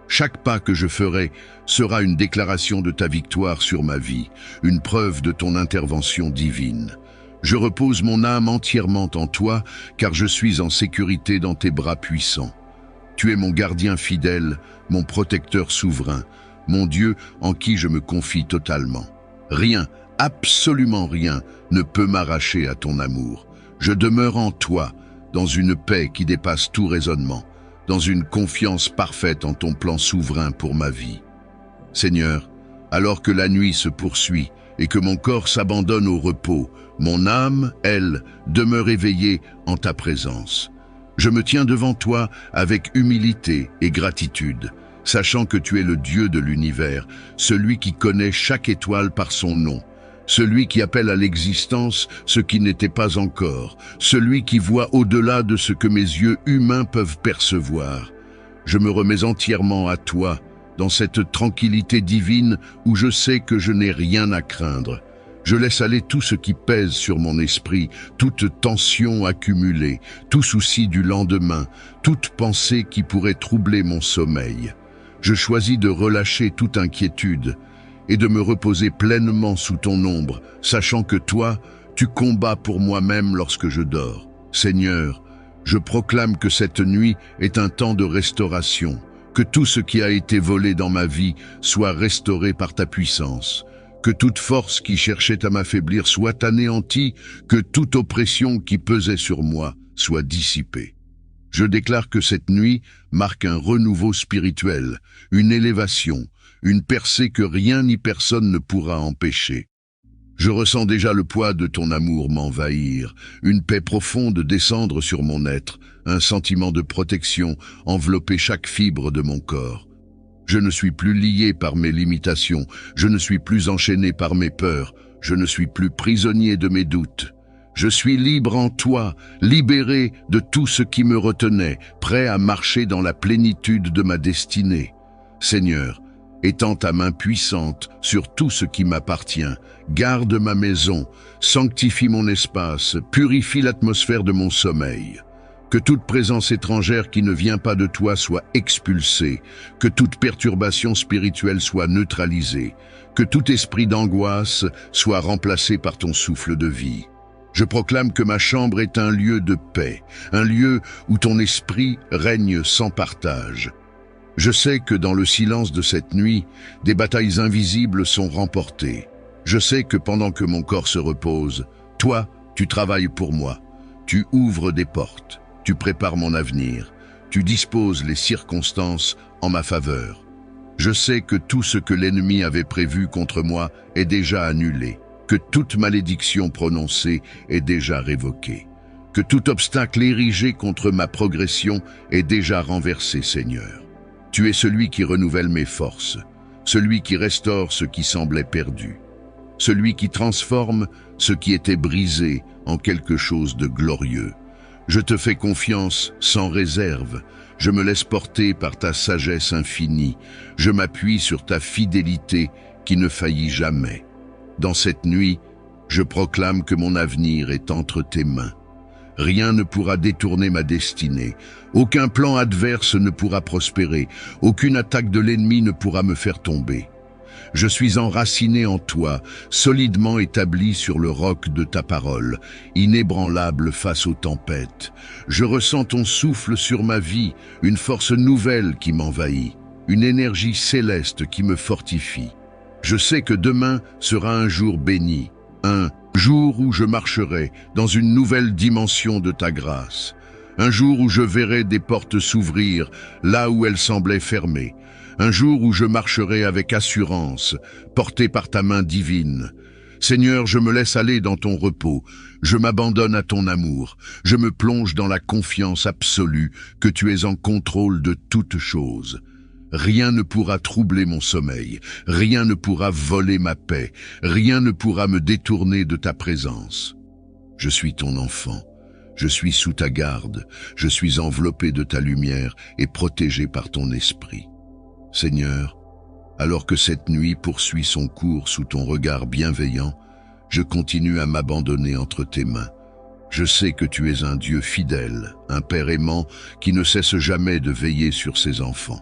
Chaque pas que je ferai sera une déclaration de ta victoire sur ma vie, une preuve de ton intervention divine. Je repose mon âme entièrement en toi, car je suis en sécurité dans tes bras puissants. Tu es mon gardien fidèle, mon protecteur souverain, mon Dieu en qui je me confie totalement. Rien, absolument rien, ne peut m'arracher à ton amour. Je demeure en toi, dans une paix qui dépasse tout raisonnement, dans une confiance parfaite en ton plan souverain pour ma vie. Seigneur, alors que la nuit se poursuit et que mon corps s'abandonne au repos, mon âme, elle, demeure éveillée en ta présence. Je me tiens devant toi avec humilité et gratitude, sachant que tu es le Dieu de l'univers, celui qui connaît chaque étoile par son nom, celui qui appelle à l'existence ce qui n'était pas encore, celui qui voit au-delà de ce que mes yeux humains peuvent percevoir. Je me remets entièrement à toi, dans cette tranquillité divine où je sais que je n'ai rien à craindre. Je laisse aller tout ce qui pèse sur mon esprit, toute tension accumulée, tout souci du lendemain, toute pensée qui pourrait troubler mon sommeil. Je choisis de relâcher toute inquiétude et de me reposer pleinement sous ton ombre, sachant que toi, tu combats pour moi-même lorsque je dors. Seigneur, je proclame que cette nuit est un temps de restauration, que tout ce qui a été volé dans ma vie soit restauré par ta puissance, que toute force qui cherchait à m'affaiblir soit anéantie, que toute oppression qui pesait sur moi soit dissipée. Je déclare que cette nuit marque un renouveau spirituel, une élévation, une percée que rien ni personne ne pourra empêcher. Je ressens déjà le poids de ton amour m'envahir, une paix profonde descendre sur mon être, un sentiment de protection envelopper chaque fibre de mon corps. Je ne suis plus lié par mes limitations, je ne suis plus enchaîné par mes peurs, je ne suis plus prisonnier de mes doutes. Je suis libre en toi, libéré de tout ce qui me retenait, prêt à marcher dans la plénitude de ma destinée. Seigneur, étends ta main puissante sur tout ce qui m'appartient, garde ma maison, sanctifie mon espace, purifie l'atmosphère de mon sommeil. Que toute présence étrangère qui ne vient pas de toi soit expulsée, que toute perturbation spirituelle soit neutralisée, que tout esprit d'angoisse soit remplacé par ton souffle de vie. Je proclame que ma chambre est un lieu de paix, un lieu où ton esprit règne sans partage. Je sais que dans le silence de cette nuit, des batailles invisibles sont remportées. Je sais que pendant que mon corps se repose, toi, tu travailles pour moi. Tu ouvres des portes, tu prépares mon avenir, tu disposes les circonstances en ma faveur. Je sais que tout ce que l'ennemi avait prévu contre moi est déjà annulé, que toute malédiction prononcée est déjà révoquée, que tout obstacle érigé contre ma progression est déjà renversé, Seigneur. Tu es celui qui renouvelle mes forces, celui qui restaure ce qui semblait perdu, celui qui transforme ce qui était brisé en quelque chose de glorieux. Je te fais confiance sans réserve, je me laisse porter par ta sagesse infinie, je m'appuie sur ta fidélité qui ne faillit jamais. Dans cette nuit, je proclame que mon avenir est entre tes mains. Rien ne pourra détourner ma destinée. Aucun plan adverse ne pourra prospérer. Aucune attaque de l'ennemi ne pourra me faire tomber. Je suis enraciné en toi, solidement établi sur le roc de ta parole, inébranlable face aux tempêtes. Je ressens ton souffle sur ma vie, une force nouvelle qui m'envahit, une énergie céleste qui me fortifie. Je sais que demain sera un jour béni, un jour où je marcherai dans une nouvelle dimension de ta grâce. Un jour où je verrai des portes s'ouvrir là où elles semblaient fermées. Un jour où je marcherai avec assurance, porté par ta main divine. Seigneur, je me laisse aller dans ton repos. Je m'abandonne à ton amour. Je me plonge dans la confiance absolue que tu es en contrôle de toutes choses. Rien ne pourra troubler mon sommeil, rien ne pourra voler ma paix, rien ne pourra me détourner de ta présence. Je suis ton enfant, je suis sous ta garde, je suis enveloppé de ta lumière et protégé par ton esprit. Seigneur, alors que cette nuit poursuit son cours sous ton regard bienveillant, je continue à m'abandonner entre tes mains. Je sais que tu es un Dieu fidèle, un Père aimant qui ne cesse jamais de veiller sur ses enfants.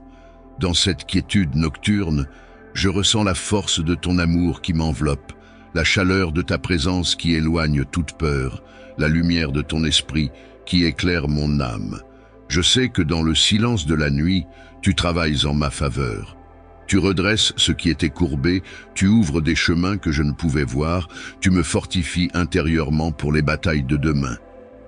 Dans cette quiétude nocturne, je ressens la force de ton amour qui m'enveloppe, la chaleur de ta présence qui éloigne toute peur, la lumière de ton esprit qui éclaire mon âme. Je sais que dans le silence de la nuit, tu travailles en ma faveur. Tu redresses ce qui était courbé, tu ouvres des chemins que je ne pouvais voir, tu me fortifies intérieurement pour les batailles de demain.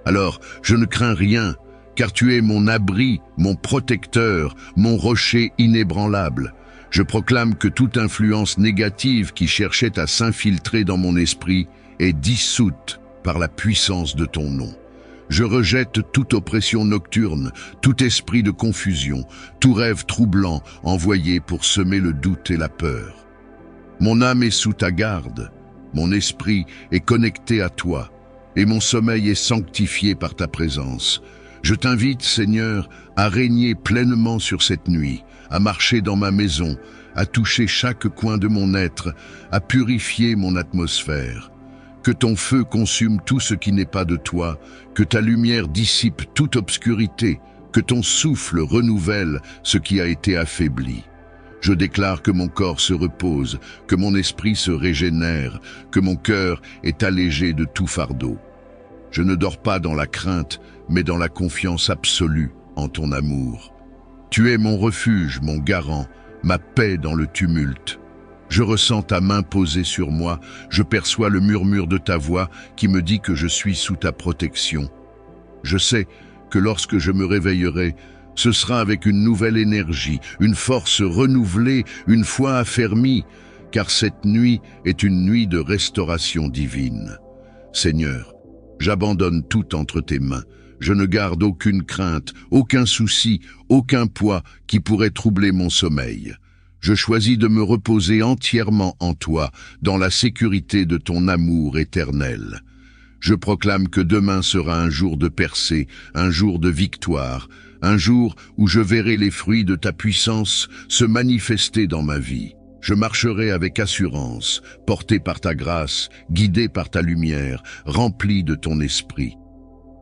Alors, je ne crains rien, car tu es mon abri, mon protecteur, mon rocher inébranlable. Je proclame que toute influence négative qui cherchait à s'infiltrer dans mon esprit est dissoute par la puissance de ton nom. Je rejette toute oppression nocturne, tout esprit de confusion, tout rêve troublant envoyé pour semer le doute et la peur. Mon âme est sous ta garde, mon esprit est connecté à toi, et mon sommeil est sanctifié par ta présence. Je t'invite, Seigneur, à régner pleinement sur cette nuit, à marcher dans ma maison, à toucher chaque coin de mon être, à purifier mon atmosphère. Que ton feu consume tout ce qui n'est pas de toi, que ta lumière dissipe toute obscurité, que ton souffle renouvelle ce qui a été affaibli. Je déclare que mon corps se repose, que mon esprit se régénère, que mon cœur est allégé de tout fardeau. Je ne dors pas dans la crainte, mais dans la confiance absolue en ton amour. Tu es mon refuge, mon garant, ma paix dans le tumulte. Je ressens ta main posée sur moi, je perçois le murmure de ta voix qui me dit que je suis sous ta protection. Je sais que lorsque je me réveillerai, ce sera avec une nouvelle énergie, une force renouvelée, une foi affermie, car cette nuit est une nuit de restauration divine. Seigneur, j'abandonne tout entre tes mains. Je ne garde aucune crainte, aucun souci, aucun poids qui pourrait troubler mon sommeil. Je choisis de me reposer entièrement en toi, dans la sécurité de ton amour éternel. Je proclame que demain sera un jour de percée, un jour de victoire, un jour où je verrai les fruits de ta puissance se manifester dans ma vie. Je marcherai avec assurance, porté par ta grâce, guidé par ta lumière, rempli de ton esprit.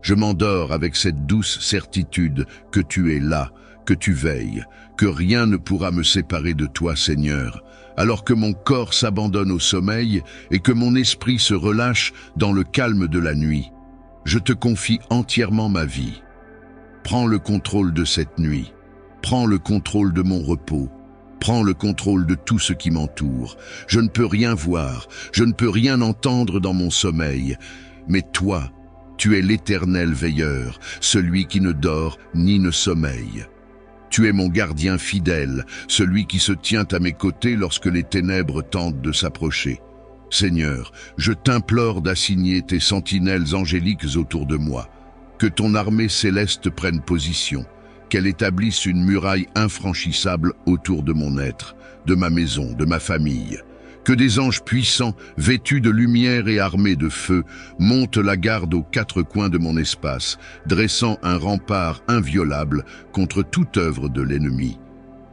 Je m'endors avec cette douce certitude que tu es là, que tu veilles, que rien ne pourra me séparer de toi, Seigneur, alors que mon corps s'abandonne au sommeil et que mon esprit se relâche dans le calme de la nuit. Je te confie entièrement ma vie. Prends le contrôle de cette nuit. prends le contrôle de mon repos. Prends le contrôle de tout ce qui m'entoure. Je ne peux rien voir, je ne peux rien entendre dans mon sommeil. Mais toi, tu es l'Éternel veilleur, celui qui ne dort ni ne sommeille. Tu es mon gardien fidèle, celui qui se tient à mes côtés lorsque les ténèbres tentent de s'approcher. Seigneur, je t'implore d'assigner tes sentinelles angéliques autour de moi, que ton armée céleste prenne position, qu'elle établisse une muraille infranchissable autour de mon être, de ma maison, de ma famille. Que des anges puissants, vêtus de lumière et armés de feu, montent la garde aux quatre coins de mon espace, dressant un rempart inviolable contre toute œuvre de l'ennemi.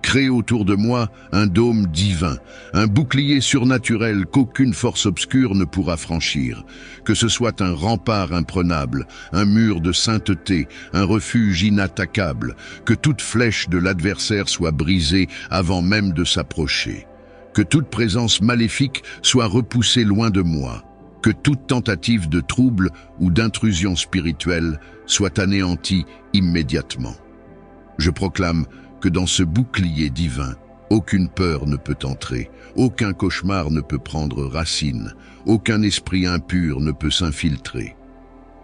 Crée autour de moi un dôme divin, un bouclier surnaturel qu'aucune force obscure ne pourra franchir. Que ce soit un rempart imprenable, un mur de sainteté, un refuge inattaquable, que toute flèche de l'adversaire soit brisée avant même de s'approcher. Que toute présence maléfique soit repoussée loin de moi. Que toute tentative de trouble ou d'intrusion spirituelle soit anéantie immédiatement. Je proclame que dans ce bouclier divin, aucune peur ne peut entrer, aucun cauchemar ne peut prendre racine, aucun esprit impur ne peut s'infiltrer.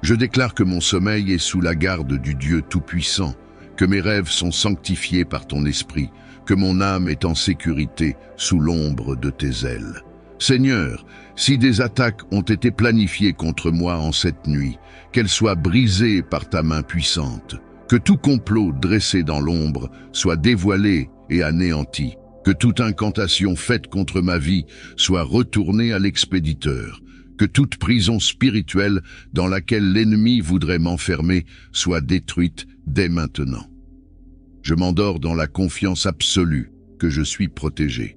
Je déclare que mon sommeil est sous la garde du Dieu Tout-Puissant, que mes rêves sont sanctifiés par ton esprit, que mon âme est en sécurité sous l'ombre de tes ailes. Seigneur, si des attaques ont été planifiées contre moi en cette nuit, qu'elles soient brisées par ta main puissante. Que tout complot dressé dans l'ombre soit dévoilé et anéanti. Que toute incantation faite contre ma vie soit retournée à l'expéditeur. Que toute prison spirituelle dans laquelle l'ennemi voudrait m'enfermer soit détruite dès maintenant. Je m'endors dans la confiance absolue que je suis protégé.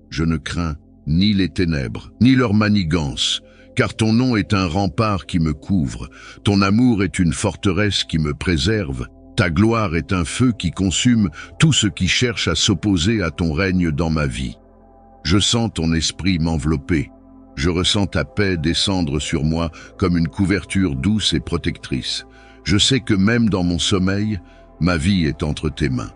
Je ne crains ni les ténèbres, ni leur manigance, car ton nom est un rempart qui me couvre, ton amour est une forteresse qui me préserve, ta gloire est un feu qui consume tout ce qui cherche à s'opposer à ton règne dans ma vie. Je sens ton esprit m'envelopper, je ressens ta paix descendre sur moi comme une couverture douce et protectrice. Je sais que même dans mon sommeil, ma vie est entre tes mains.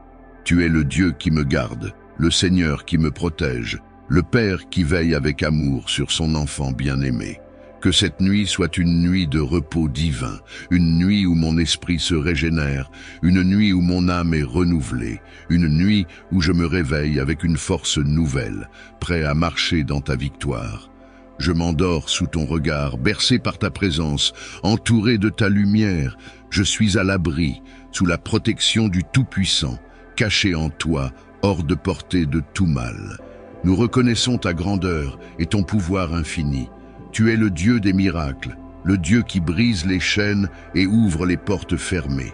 Tu es le Dieu qui me garde, le Seigneur qui me protège, le Père qui veille avec amour sur son enfant bien-aimé. Que cette nuit soit une nuit de repos divin, une nuit où mon esprit se régénère, une nuit où mon âme est renouvelée, une nuit où je me réveille avec une force nouvelle, prêt à marcher dans ta victoire. Je m'endors sous ton regard, bercé par ta présence, entouré de ta lumière. Je suis à l'abri, sous la protection du Tout-Puissant, caché en toi, hors de portée de tout mal. Nous reconnaissons ta grandeur et ton pouvoir infini. Tu es le Dieu des miracles, le Dieu qui brise les chaînes et ouvre les portes fermées.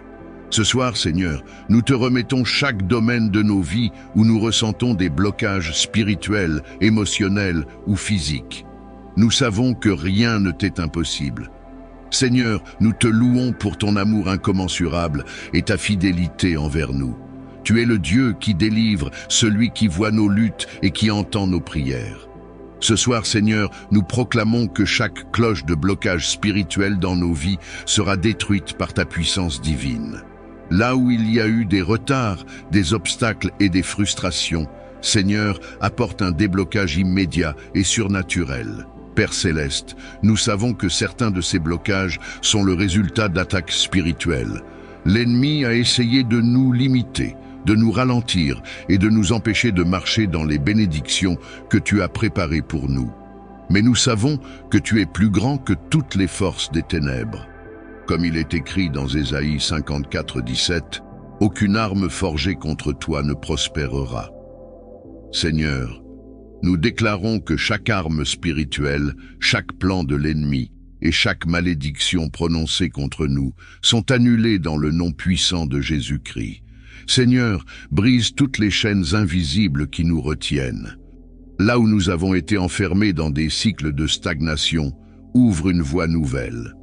Ce soir, Seigneur, nous te remettons chaque domaine de nos vies où nous ressentons des blocages spirituels, émotionnels ou physiques. Nous savons que rien ne t'est impossible. Seigneur, nous te louons pour ton amour incommensurable et ta fidélité envers nous. Tu es le Dieu qui délivre, celui qui voit nos luttes et qui entend nos prières. Ce soir, Seigneur, nous proclamons que chaque cloche de blocage spirituel dans nos vies sera détruite par ta puissance divine. Là où il y a eu des retards, des obstacles et des frustrations, Seigneur, apporte un déblocage immédiat et surnaturel. Père Céleste, nous savons que certains de ces blocages sont le résultat d'attaques spirituelles. L'ennemi a essayé de nous limiter, de nous ralentir et de nous empêcher de marcher dans les bénédictions que tu as préparées pour nous. Mais nous savons que tu es plus grand que toutes les forces des ténèbres. Comme il est écrit dans Ésaïe 54, 17, « Aucune arme forgée contre toi ne prospérera. » Seigneur, nous déclarons que chaque arme spirituelle, chaque plan de l'ennemi et chaque malédiction prononcée contre nous sont annulées dans le nom puissant de Jésus-Christ. Seigneur, brise toutes les chaînes invisibles qui nous retiennent. Là où nous avons été enfermés dans des cycles de stagnation, ouvre une voie nouvelle.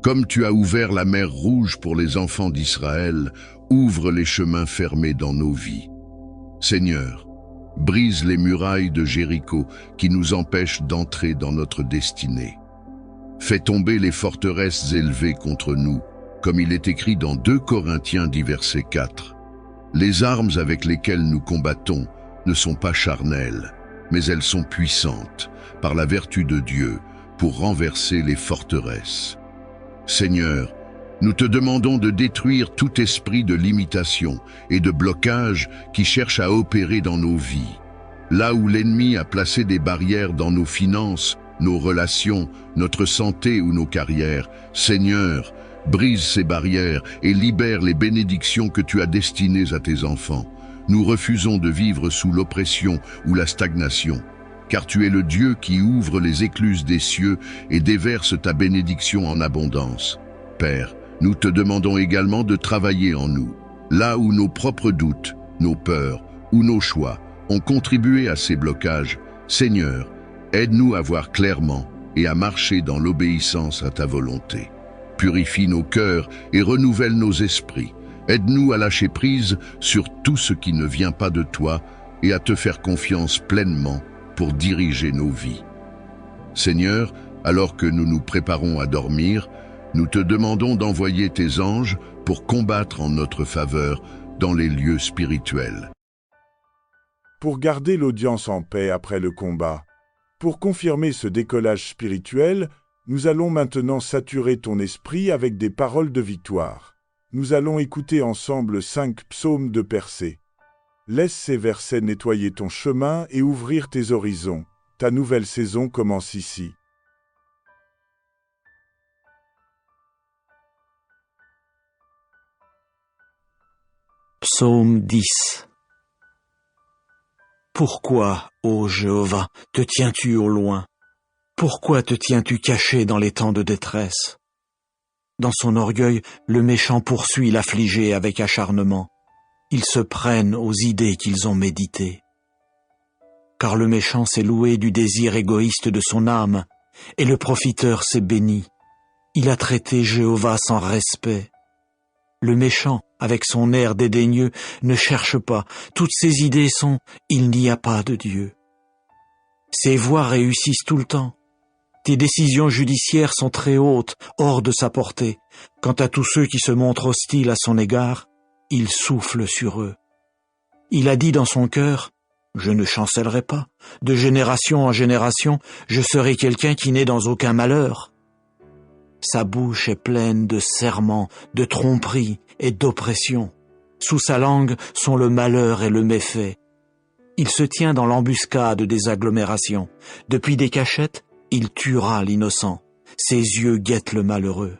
Comme tu as ouvert la mer Rouge pour les enfants d'Israël, ouvre les chemins fermés dans nos vies. Seigneur, brise les murailles de Jéricho qui nous empêchent d'entrer dans notre destinée. Fais tomber les forteresses élevées contre nous, comme il est écrit dans 2 Corinthiens 10, verset 4. Les armes avec lesquelles nous combattons ne sont pas charnelles, mais elles sont puissantes, par la vertu de Dieu, pour renverser les forteresses. Seigneur, nous te demandons de détruire tout esprit de limitation et de blocage qui cherche à opérer dans nos vies. Là où l'ennemi a placé des barrières dans nos finances, nos relations, notre santé ou nos carrières, Seigneur, brise ces barrières et libère les bénédictions que tu as destinées à tes enfants. Nous refusons de vivre sous l'oppression ou la stagnation, car tu es le Dieu qui ouvre les écluses des cieux et déverse ta bénédiction en abondance. Père, nous te demandons également de travailler en nous, là où nos propres doutes, nos peurs ou nos choix ont contribué à ces blocages. Seigneur, aide-nous à voir clairement et à marcher dans l'obéissance à ta volonté. Purifie nos cœurs et renouvelle nos esprits. Aide-nous à lâcher prise sur tout ce qui ne vient pas de toi et à te faire confiance pleinement pour diriger nos vies. Seigneur, alors que nous nous préparons à dormir, nous te demandons d'envoyer tes anges pour combattre en notre faveur dans les lieux spirituels. Pour garder l'audience en paix après le combat, pour confirmer ce décollage spirituel, nous allons maintenant saturer ton esprit avec des paroles de victoire. Nous allons écouter ensemble 5 psaumes de percée. Laisse ces versets nettoyer ton chemin et ouvrir tes horizons. Ta nouvelle saison commence ici. Psaume 10. Pourquoi, ô Jéhovah, te tiens-tu au loin? Pourquoi te tiens-tu caché dans les temps de détresse? Dans son orgueil, le méchant poursuit l'affligé avec acharnement. Ils se prennent aux idées qu'ils ont méditées. Car le méchant s'est loué du désir égoïste de son âme, et le profiteur s'est béni. Il a traité Jéhovah sans respect. Le méchant, avec son air dédaigneux, ne cherche pas. Toutes ses idées sont « il n'y a pas de Dieu ». Ses voies réussissent tout le temps. Tes décisions judiciaires sont très hautes, hors de sa portée. Quant à tous ceux qui se montrent hostiles à son égard, il souffle sur eux. Il a dit dans son cœur « Je ne chancellerai pas. De génération en génération, je serai quelqu'un qui n'est dans aucun malheur. » Sa bouche est pleine de serments, de tromperies et d'oppression. Sous sa langue sont le malheur et le méfait. Il se tient dans l'embuscade des agglomérations. Depuis des cachettes, il tuera l'innocent. Ses yeux guettent le malheureux.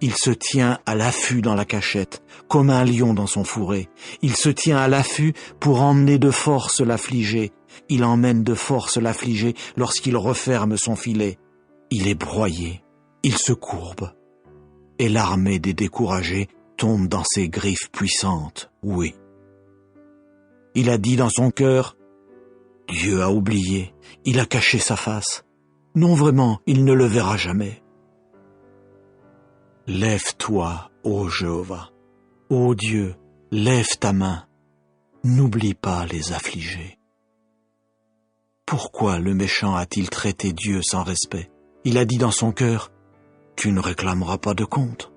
Il se tient à l'affût dans la cachette, comme un lion dans son fourré. Il se tient à l'affût pour emmener de force l'affligé. Il emmène de force l'affligé lorsqu'il referme son filet. Il est broyé. Il se courbe, et l'armée des découragés tombe dans ses griffes puissantes, oui. Il a dit dans son cœur, « Dieu a oublié, il a caché sa face. Non vraiment, il ne le verra jamais. » Lève-toi, ô Jéhovah. Ô Dieu, lève ta main. N'oublie pas les affligés. Pourquoi le méchant a-t-il traité Dieu sans respect? Il a dit dans son cœur, tu ne réclameras pas de compte,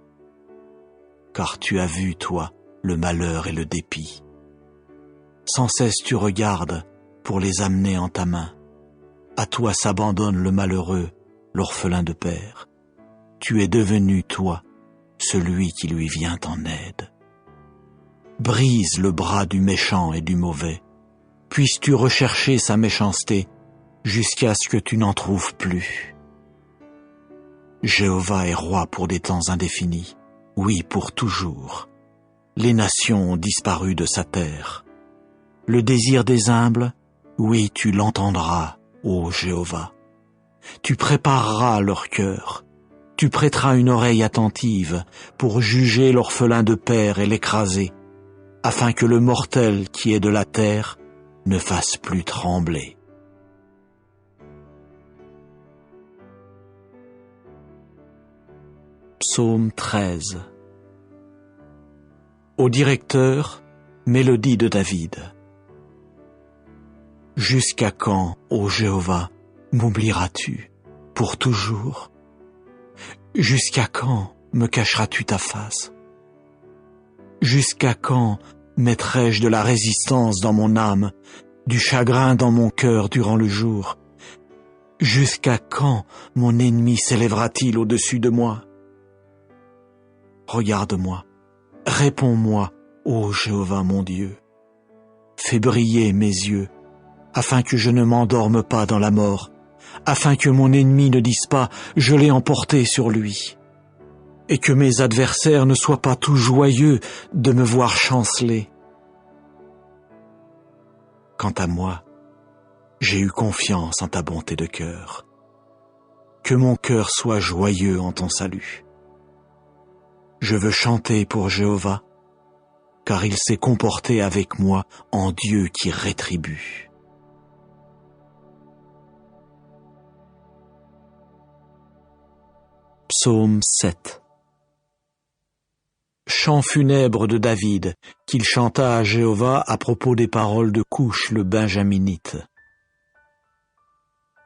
car tu as vu, toi, le malheur et le dépit. Sans cesse tu regardes pour les amener en ta main. À toi s'abandonne le malheureux, l'orphelin de père. Tu es devenu, toi, celui qui lui vient en aide. Brise le bras du méchant et du mauvais. Puisses-tu rechercher sa méchanceté jusqu'à ce que tu n'en trouves plus. Jéhovah est roi pour des temps indéfinis, oui, pour toujours. Les nations ont disparu de sa terre. Le désir des humbles, oui, tu l'entendras, ô Jéhovah. Tu prépareras leur cœur. Tu prêteras une oreille attentive pour juger l'orphelin de père et l'écraser, afin que le mortel qui est de la terre ne fasse plus trembler. Psaume 13. Au directeur, mélodie de David. Jusqu'à quand, ô Jéhovah, m'oublieras-tu pour toujours? Jusqu'à quand me cacheras-tu ta face? Jusqu'à quand Mettrai-je de la résistance dans mon âme, du chagrin dans mon cœur durant le jour? Jusqu'à quand mon ennemi s'élèvera-t-il au-dessus de moi? Regarde-moi, réponds-moi, ô Jéhovah mon Dieu. Fais briller mes yeux, afin que je ne m'endorme pas dans la mort, afin que mon ennemi ne dise pas « je l'ai emporté sur lui », et que mes adversaires ne soient pas tout joyeux de me voir chanceler. Quant à moi, j'ai eu confiance en ta bonté de cœur. Que mon cœur soit joyeux en ton salut. Je veux chanter pour Jéhovah, car il s'est comporté avec moi en Dieu qui rétribue. Psaume 7. Chant funèbre de David, qu'il chanta à Jéhovah à propos des paroles de Couche le Benjaminite.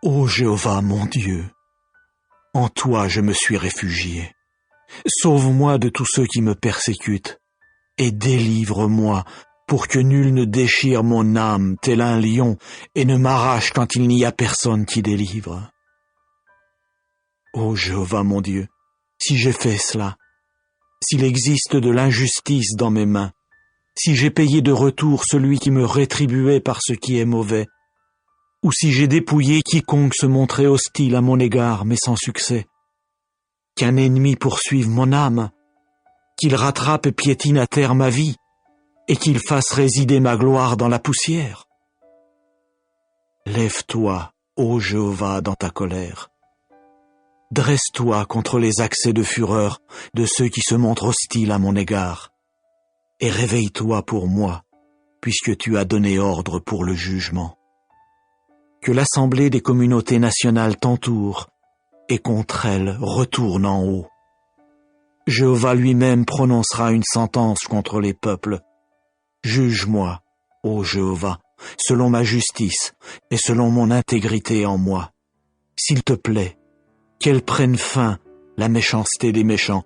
Ô Jéhovah mon Dieu, en toi je me suis réfugié. Sauve-moi de tous ceux qui me persécutent, et délivre-moi pour que nul ne déchire mon âme tel un lion et ne m'arrache quand il n'y a personne qui délivre. Ô Jéhovah mon Dieu, si j'ai fait cela, s'il existe de l'injustice dans mes mains, si j'ai payé de retour celui qui me rétribuait par ce qui est mauvais, ou si j'ai dépouillé quiconque se montrait hostile à mon égard, mais sans succès, qu'un ennemi poursuive mon âme, qu'il rattrape et piétine à terre ma vie, et qu'il fasse résider ma gloire dans la poussière. Lève-toi, ô Jéhovah, dans ta colère. Dresse-toi contre les accès de fureur de ceux qui se montrent hostiles à mon égard, et réveille-toi pour moi, puisque tu as donné ordre pour le jugement. Que l'assemblée des communautés nationales t'entoure, et contre elle retourne en haut. Jéhovah lui-même prononcera une sentence contre les peuples. Juge-moi, ô Jéhovah, selon ma justice et selon mon intégrité en moi. S'il te plaît, qu'elle prenne fin, la méchanceté des méchants,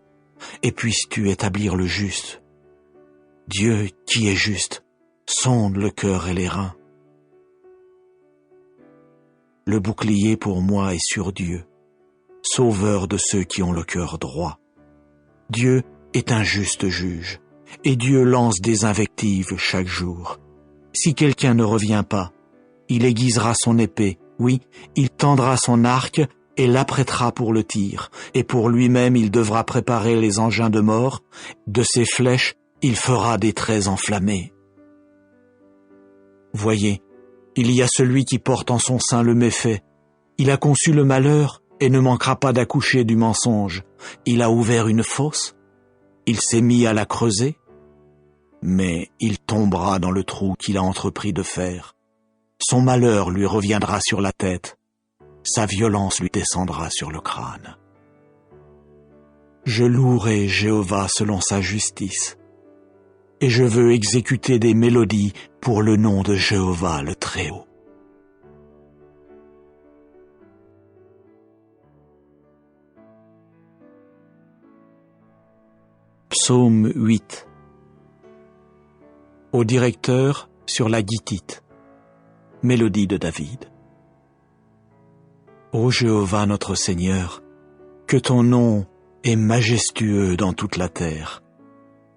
et puisses-tu établir le juste. Dieu, qui est juste, sonde le cœur et les reins. Le bouclier pour moi est sur Dieu, sauveur de ceux qui ont le cœur droit. Dieu est un juste juge, et Dieu lance des invectives chaque jour. Si quelqu'un ne revient pas, il aiguisera son épée, oui, il tendra son arc et l'apprêtera pour le tir, et pour lui-même il devra préparer les engins de mort, de ses flèches il fera des traits enflammés. Voyez, il y a celui qui porte en son sein le méfait, il a conçu le malheur et ne manquera pas d'accoucher du mensonge, il a ouvert une fosse, il s'est mis à la creuser, mais il tombera dans le trou qu'il a entrepris de faire. Son malheur lui reviendra sur la tête, sa violence lui descendra sur le crâne. Je louerai Jéhovah selon sa justice, et je veux exécuter des mélodies pour le nom de Jéhovah le Très-Haut. Psaume 8. Au directeur sur la guitite. Mélodie de David. Ô Jéhovah notre Seigneur, que ton nom est majestueux dans toute la terre,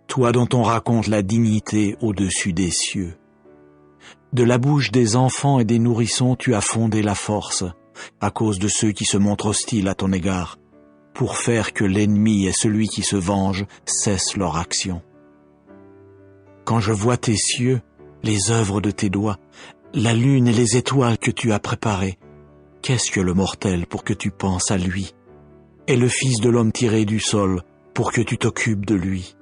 toi dont on raconte la dignité au-dessus des cieux. De la bouche des enfants et des nourrissons tu as fondé la force, à cause de ceux qui se montrent hostiles à ton égard, pour faire que l'ennemi et celui qui se venge cessent leur action. Quand je vois tes cieux, les œuvres de tes doigts, la lune et les étoiles que tu as préparées, qu'est-ce que le mortel pour que tu penses à lui, et le Fils de l'homme tiré du sol pour que tu t'occupes de lui?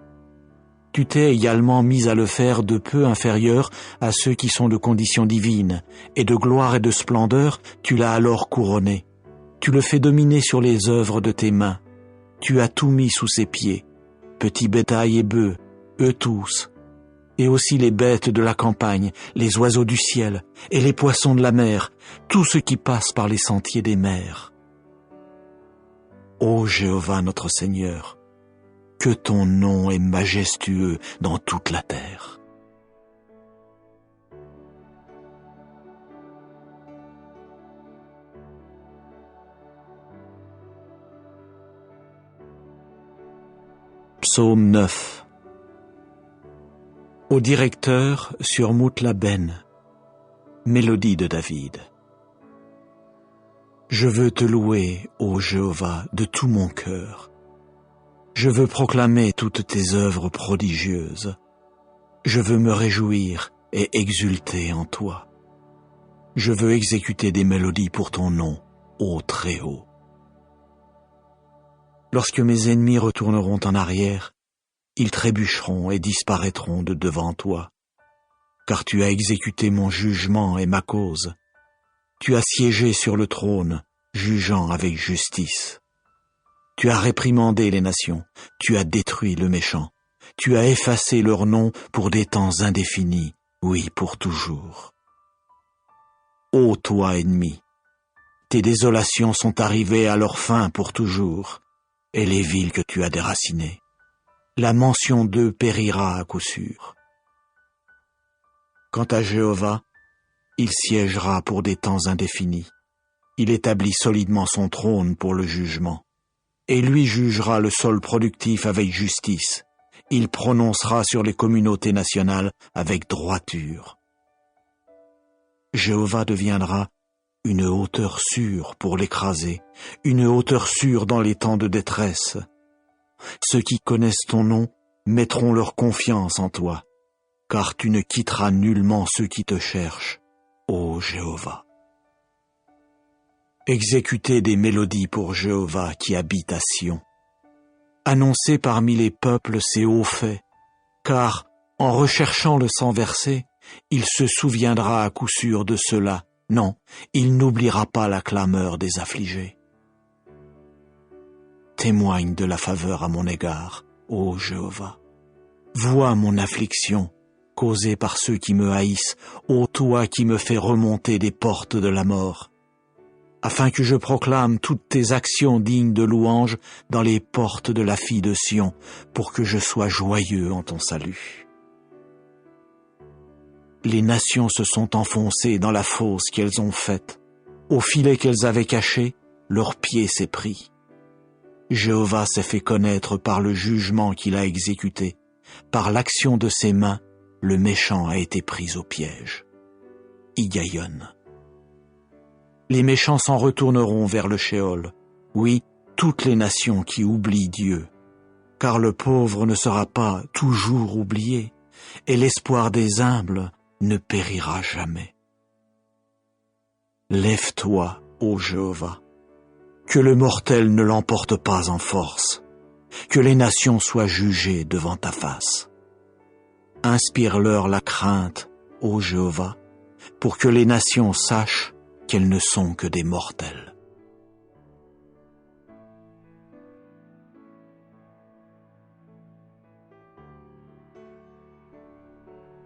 Tu t'es également mis à le faire de peu inférieur à ceux qui sont de condition divine, et de gloire et de splendeur tu l'as alors couronné. Tu le fais dominer sur les œuvres de tes mains. Tu as tout mis sous ses pieds, petits bétail et bœufs, eux tous, et aussi les bêtes de la campagne, les oiseaux du ciel, et les poissons de la mer, tout ce qui passe par les sentiers des mers. Ô Jéhovah notre Seigneur, que ton nom est majestueux dans toute la terre. Psaume 9. Au directeur sur Moutla Ben, mélodie de David. Je veux te louer, ô Jéhovah, de tout mon cœur. Je veux proclamer toutes tes œuvres prodigieuses. Je veux me réjouir et exulter en toi. Je veux exécuter des mélodies pour ton nom, ô Très-Haut. Lorsque mes ennemis retourneront en arrière, ils trébucheront et disparaîtront de devant toi. Car tu as exécuté mon jugement et ma cause. Tu as siégé sur le trône, jugeant avec justice. Tu as réprimandé les nations, tu as détruit le méchant. Tu as effacé leur nom pour des temps indéfinis, oui, pour toujours. Ô toi, ennemi, tes désolations sont arrivées à leur fin pour toujours, et les villes que tu as déracinées. La mention d'eux périra à coup sûr. Quant à Jéhovah, il siégera pour des temps indéfinis. Il établit solidement son trône pour le jugement. Et lui jugera le sol productif avec justice. Il prononcera sur les communautés nationales avec droiture. Jéhovah deviendra une hauteur sûre pour l'écraser, une hauteur sûre dans les temps de détresse. Ceux qui connaissent ton nom mettront leur confiance en toi, car tu ne quitteras nullement ceux qui te cherchent, ô Jéhovah. Exécutez des mélodies pour Jéhovah qui habite à Sion. Annoncez parmi les peuples ses hauts faits, car, en recherchant le sang versé, il se souviendra à coup sûr de cela. Non, il n'oubliera pas la clameur des affligés. Témoigne de la faveur à mon égard, ô Jéhovah. Vois mon affliction, causée par ceux qui me haïssent, ô toi qui me fais remonter des portes de la mort, afin que je proclame toutes tes actions dignes de louange dans les portes de la fille de Sion, pour que je sois joyeux en ton salut. Les nations se sont enfoncées dans la fosse qu'elles ont faite. Au filet qu'elles avaient caché, leur pied s'est pris. Jéhovah s'est fait connaître par le jugement qu'il a exécuté. Par l'action de ses mains, le méchant a été pris au piège. Higayon. Les méchants s'en retourneront vers le Sheol. Oui, toutes les nations qui oublient Dieu. Car le pauvre ne sera pas toujours oublié, et l'espoir des humbles ne périra jamais. Lève-toi, ô Jéhovah, que le mortel ne l'emporte pas en force, que les nations soient jugées devant ta face. Inspire-leur la crainte, ô Jéhovah, pour que les nations sachent qu'elles ne sont que des mortels.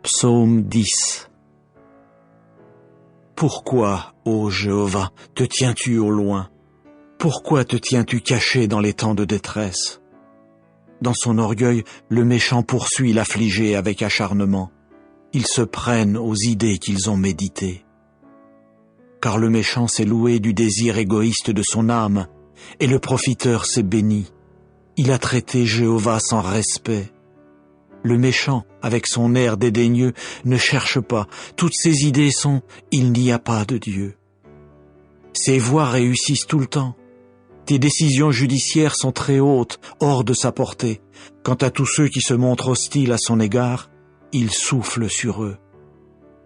Psaume 10. Pourquoi, ô Jéhovah, te tiens-tu au loin? Pourquoi te tiens-tu caché dans les temps de détresse? Dans son orgueil, le méchant poursuit l'affligé avec acharnement. Ils se prennent aux idées qu'ils ont méditées. Car le méchant s'est loué du désir égoïste de son âme, et le profiteur s'est béni. Il a traité Jéhovah sans respect. Le méchant, avec son air dédaigneux, ne cherche pas. Toutes ses idées sont « il n'y a pas de Dieu ». Ses voies réussissent tout le temps. Tes décisions judiciaires sont très hautes, hors de sa portée. Quant à tous ceux qui se montrent hostiles à son égard, il souffle sur eux.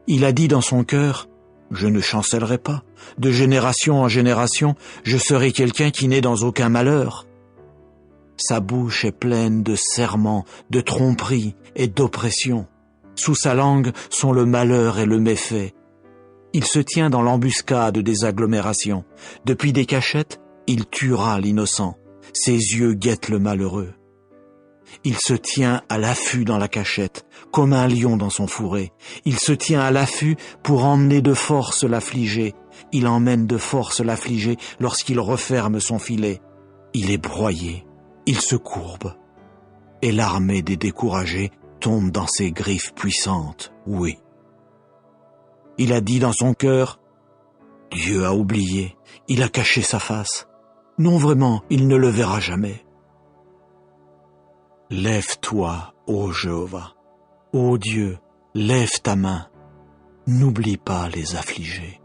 Il a dit dans son cœur « je ne chancellerai pas. De génération en génération, je serai quelqu'un qui n'est dans aucun malheur. » Sa bouche est pleine de serments, de tromperies et d'oppression. Sous sa langue sont le malheur et le méfait. Il se tient dans l'embuscade des agglomérations. Depuis des cachettes, il tuera l'innocent. Ses yeux guettent le malheureux. Il se tient à l'affût dans la cachette, comme un lion dans son fourré. Il se tient à l'affût pour emmener de force l'affligé. Il emmène de force l'affligé lorsqu'il referme son filet. Il est broyé. Il se courbe, et l'armée des découragés tombe dans ses griffes puissantes, oui. Il a dit dans son cœur, « Dieu a oublié, il a caché sa face. Non vraiment, il ne le verra jamais. » Lève-toi, ô Jéhovah. Ô Dieu, lève ta main. N'oublie pas les affligés.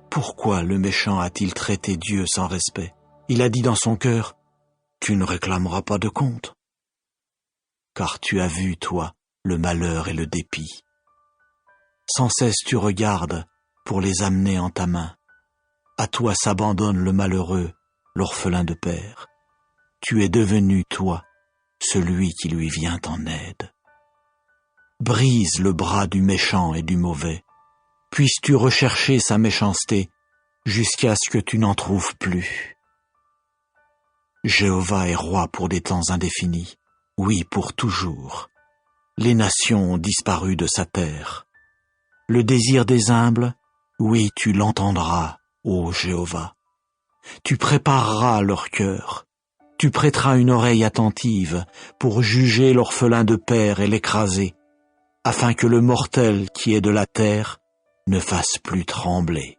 Pourquoi le méchant a-t-il traité Dieu sans respect? Il a dit dans son cœur, « Tu ne réclameras pas de compte. » Car tu as vu, toi, le malheur et le dépit. Sans cesse tu regardes pour les amener en ta main. À toi s'abandonne le malheureux, l'orphelin de père. Tu es devenu, toi, celui qui lui vient en aide. Brise le bras du méchant et du mauvais. Puisses-tu rechercher sa méchanceté jusqu'à ce que tu n'en trouves plus. Jéhovah est roi pour des temps indéfinis, oui, pour toujours. Les nations ont disparu de sa terre. Le désir des humbles, oui, tu l'entendras, ô Jéhovah. Tu prépareras leur cœur. Tu prêteras une oreille attentive pour juger l'orphelin de père et l'écraser, afin que le mortel qui est de la terre ne fasse plus trembler.